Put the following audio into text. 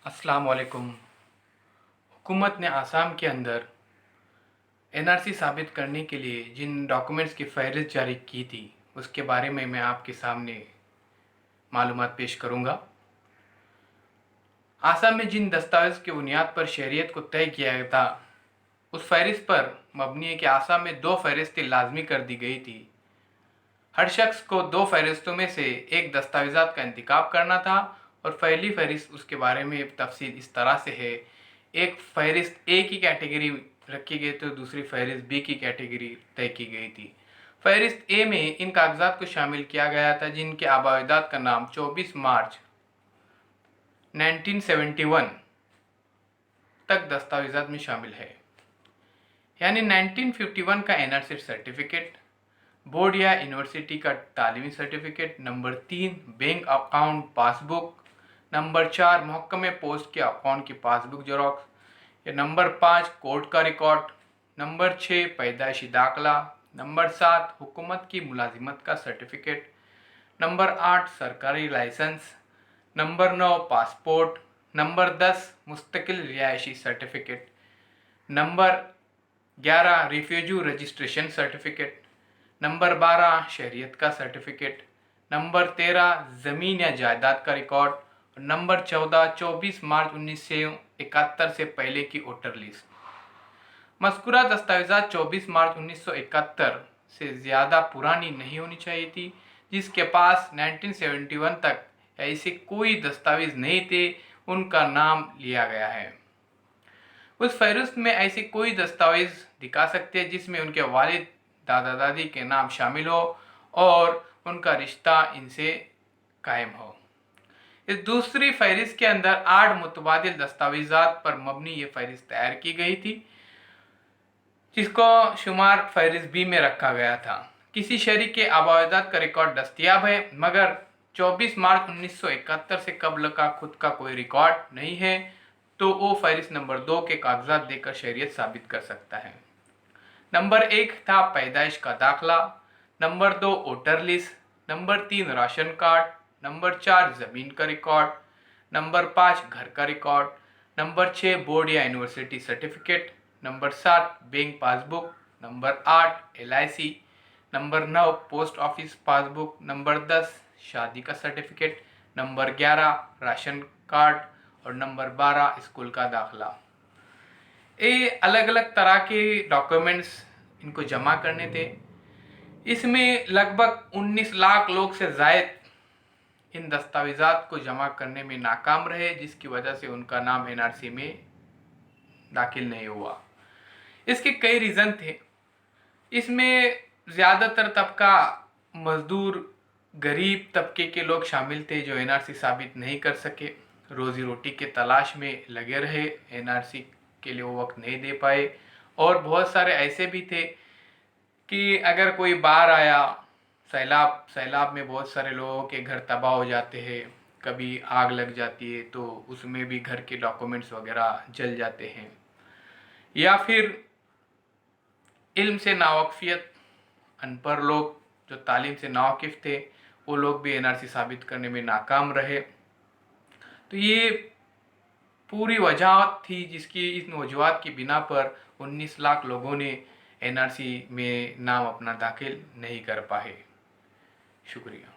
अस्सलाम वालेकुम। हुकूमत ने आसाम के अंदर एनआरसी साबित करने के लिए जिन डॉक्यूमेंट्स की फ़हरिस्त जारी की थी उसके बारे में मैं आपके सामने मालूमात पेश करूंगा। आसाम में जिन दस्तावेज़ की बुनियाद पर शहरियत को तय किया गया था उस फ़हरिस्त पर मबनी है कि आसाम में 2 फ़हरिस्तें लाजमी कर दी गई थी। हर शख्स को 2 फ़हरिस्तों में से एक दस्तावेज़ात का इंतखाब करना था और पहली फ़हरिस्त उसके बारे में तफसील इस तरह से है। एक फ़हरिस्त ए की कैटेगरी रखी गई तो दूसरी फ़हरिस्त बी की कैटेगरी तय की गई थी। फ़हरिस्त ए में इन कागजात को शामिल किया गया था जिनके आबादात का नाम 24 मार्च 1971 तक दस्तावेज़ात में शामिल है, यानी 1951 का एनआरसी सर्टिफिकेट, बोर्ड या यूनिवर्सिटी का तालीमी certificate, number 3 bank account passbook, number 4 महकमे पोस्ट के अकाउंट की पासबुक जेरोक्स, या नंबर 5 कोर्ट का रिकॉर्ड, नंबर 6 पैदाइशी दाखला, नंबर 7 हुकूमत की मुलाजिमत का सर्टिफिकेट, नंबर 8 सरकारी लाइसेंस, नंबर 9 पासपोर्ट, नंबर 10 मुस्तकिल रिहायशी certificate, number 11 refugee registration certificate, number 12 शहरियत का सर्टिफिकेट, नंबर 13 ज़मीन या जायदाद का रिकॉर्ड और नंबर 14 24 मार्च 1971 से पहले की वोटर लिस्ट। मज़कूरा दस्तावेज़ात 24 मार्च 1971 से ज़्यादा पुरानी नहीं होनी चाहिए थी। जिसके पास 1971 तक ऐसे कोई दस्तावेज़ नहीं थे उनका नाम लिया गया है। उस फहरिस्त में ऐसे कोई दस्तावेज़ दिखा सकते हैं जिसमें उनके वालिद दादा दादी के नाम शामिल हो और उनका रिश्ता इनसे कायम हो। इस दूसरी फहरिस्त के अंदर 8 मुतबादिल दस्तावेज़ात पर मबनी ये फहरिस्त तैयार की गई थी जिसको शुमार फहरिस्त बी में रखा गया था। किसी शहरी के आबादात का रिकॉर्ड दस्तियाब है मगर 24 मार्च 1971 से कबल का खुद का कोई रिकॉर्ड नहीं है तो वो फहरिस्त नंबर 2 के कागजात देकर शहरियत साबित कर सकता है। नंबर 1 था पैदाइश का दाखला, number 2 voter list, number 3 ration card, number 4 ज़मीन का रिकॉर्ड, नंबर 5 घर का रिकॉर्ड, नंबर 6 बोर्ड या university certificate, number 7 bank passbook, number 8 LIC, number 9 post office passbook, number 10 शादी का सर्टिफिकेट, नंबर 11 राशन कार्ड और नंबर 12 स्कूल का दाखला। ये अलग अलग तरह के डॉक्यूमेंट्स इनको जमा करने थे। इसमें लगभग 19 लाख लोग से ज़ायद इन दस्तावेज़ात को जमा करने में नाकाम रहे जिसकी वजह से उनका नाम एनआरसी में दाखिल नहीं हुआ। इसके कई रीज़न थे। इसमें ज़्यादातर तबका मज़दूर गरीब तबके के लोग शामिल थे जो एनआरसी साबित नहीं कर सके, रोज़ी रोटी के तलाश में लगे रहे, एनआरसी के लिए वो वक्त नहीं दे पाए। और बहुत सारे ऐसे भी थे कि अगर कोई बाढ़ आया, सैलाब में बहुत सारे लोगों के घर तबाह हो जाते हैं, कभी आग लग जाती है तो उसमें भी घर के डॉक्यूमेंट्स वगैरह जल जाते हैं। या फिर इल्म से नावाकिफियत, अनपढ़ लोग जो तालीम से नावाकिफ थे वो लोग भी एनआरसी साबित करने में नाकाम रहे। तो ये पूरी वजह थी जिसकी इन वजूहात की बिना पर 19 लाख लोगों ने एनआरसी में नाम अपना दाखिल नहीं कर पाए। शुक्रिया।